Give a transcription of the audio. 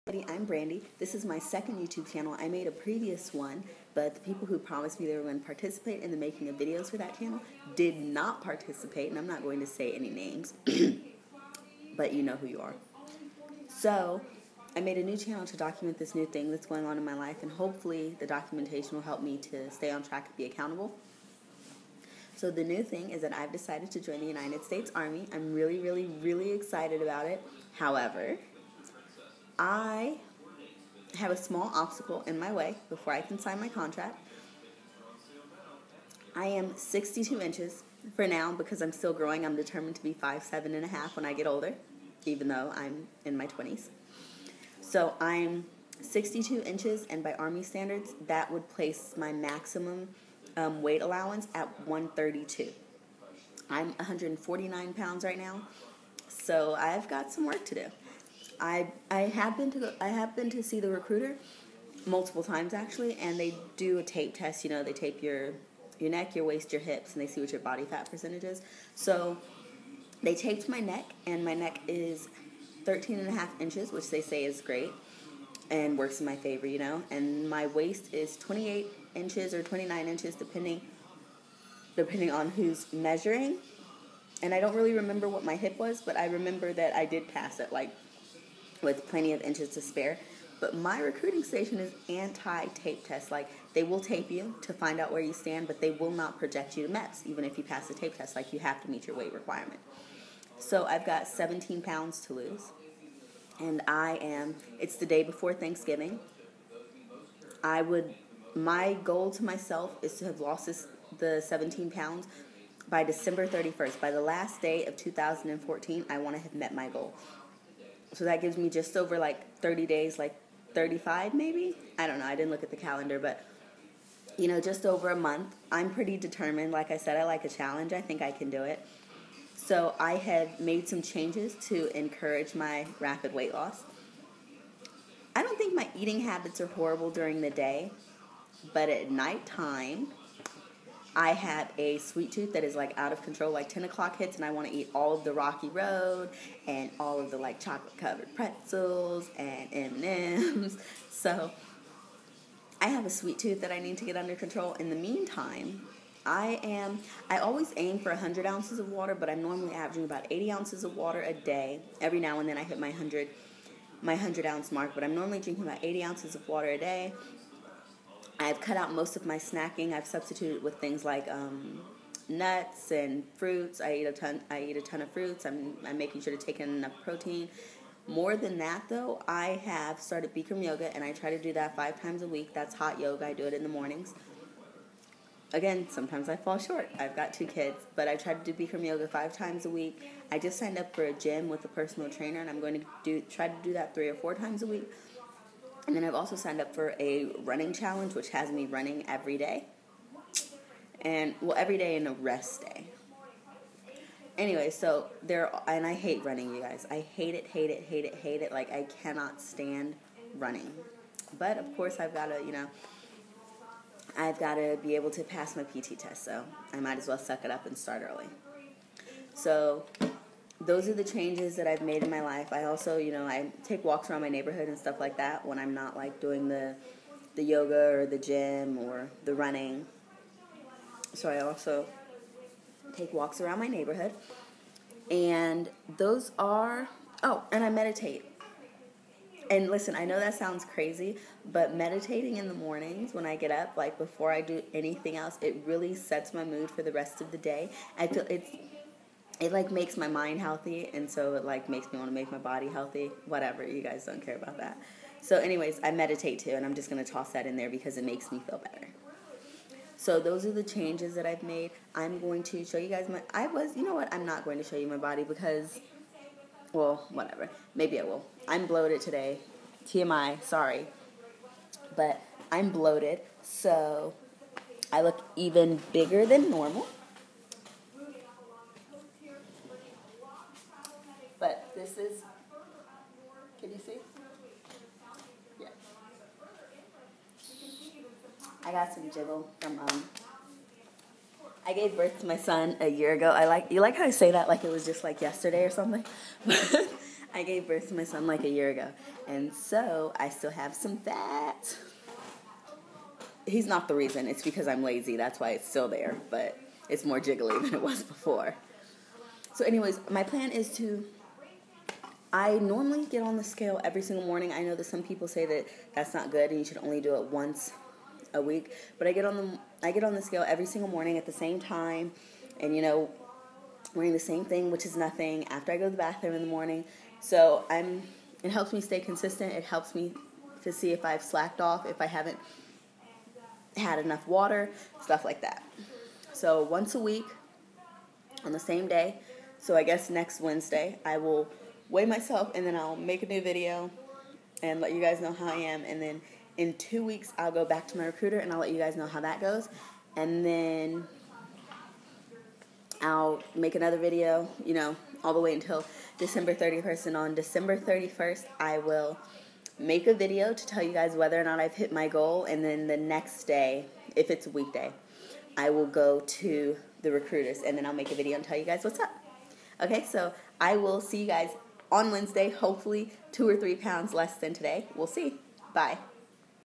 I'm Brandy. This is my second YouTube channel. I made a previous one, but the people who promised me they were going to participate in the making of videos for that channel did not participate, and I'm not going to say any names, but you know who you are. So, I made a new channel to document this new thing that's going on in my life, and hopefully the documentation will help me to stay on track and be accountable. So the new thing is that I've decided to join the United States Army. I'm really excited about it. However, I have a small obstacle in my way before I can sign my contract. I am 62 inches for now because I'm still growing. I'm determined to be 5'7.5" when I get older, even though I'm in my 20s. So I'm 62 inches, and by Army standards, that would place my maximum weight allowance at 132. I'm 149 pounds right now, so I've got some work to do. I have been to see the recruiter multiple times actually, and they do a tape test. You know, they tape your neck, your waist, your hips, and they see what your body fat percentage is. So they taped my neck, and my neck is 13.5 inches, which they say is great and works in my favor, you know. And my waist is 28 inches or 29 inches, depending on who's measuring. And I don't really remember what my hip was, but I remember that I did pass it, like, with plenty of inches to spare. But my recruiting station is anti-tape test. Like, they will tape you to find out where you stand, but they will not project you to MEPS, even if you pass the tape test. Like, you have to meet your weight requirement. So I've got 17 pounds to lose. And it's the day before Thanksgiving. My goal to myself is to have lost the 17 pounds by December 31st. By the last day of 2014, I want to have met my goal. So that gives me just over, 30 days, 35 maybe? I don't know. I didn't look at the calendar, but, just over a month. I'm pretty determined. Like I said, I like a challenge. I think I can do it. So I have made some changes to encourage my rapid weight loss. I don't think my eating habits are horrible during the day, but at nighttime, I have a sweet tooth that is out of control. 10 o'clock hits and I want to eat all of the Rocky Road and all of the chocolate covered pretzels and M&Ms. So I have a sweet tooth that I need to get under control. In the meantime, I always aim for 100 ounces of water, but I'm normally averaging about 80 ounces of water a day. Every now and then I hit my 100 ounce mark, but I'm normally drinking about 80 ounces of water a day. I've cut out most of my snacking. I've substituted with things like nuts and fruits. I eat a ton of fruits. I'm making sure to take in enough protein. More than that, though, I have started Bikram yoga, and I try to do that 5 times a week. That's hot yoga. I do it in the mornings. Again, sometimes I fall short. I've got 2 kids, but I try to do Bikram yoga 5 times a week. I just signed up for a gym with a personal trainer, and I'm going to try to do that 3 or 4 times a week. And then I've also signed up for a running challenge, which has me running every day. Every day and a rest day. Anyway, and I hate running, you guys. I hate it. I cannot stand running. But, of course, I've got to be able to pass my PT test, so I might as well suck it up and start early. So those are the changes that I've made in my life. I also, I take walks around my neighborhood and stuff like that when I'm not, doing the yoga or the gym or the running. So I also take walks around my neighborhood. And and I meditate. And listen, I know that sounds crazy, but meditating in the mornings when I get up, before I do anything else, it really sets my mood for the rest of the day. I feel it makes my mind healthy, and so it makes me want to make my body healthy. Whatever, you guys don't care about that. So anyways, I meditate too, and I'm just going to toss that in there because it makes me feel better. So those are the changes that I've made. I'm going to show you guys I'm not going to show you my body because, whatever. Maybe I will. I'm bloated today. TMI, sorry. But I'm bloated, so I look even bigger than normal. But this is, can you see? Yeah. I got some jiggle from, I gave birth to my son a year ago. You like how I say that like it was just yesterday or something? I gave birth to my son like a year ago, and so I still have some fat. He's not the reason. It's because I'm lazy. That's why it's still there, but it's more jiggly than it was before. So anyways, my plan is I normally get on the scale every single morning. I know that some people say that that's not good and you should only do it once a week, but I get on the scale every single morning at the same time, and wearing the same thing, which is nothing, after I go to the bathroom in the morning. So it helps me stay consistent. It helps me to see if I've slacked off, if I haven't had enough water, stuff like that. So once a week on the same day, so I guess next Wednesday, I will weigh myself, and then I'll make a new video and let you guys know how I am. And then in 2 weeks, I'll go back to my recruiter, and I'll let you guys know how that goes. And then I'll make another video, all the way until December 31st. And on December 31st, I will make a video to tell you guys whether or not I've hit my goal. And then the next day, if it's a weekday, I will go to the recruiters, and then I'll make a video and tell you guys what's up. Okay, so I will see you guys on Wednesday, hopefully 2 or 3 pounds less than today. We'll see. Bye.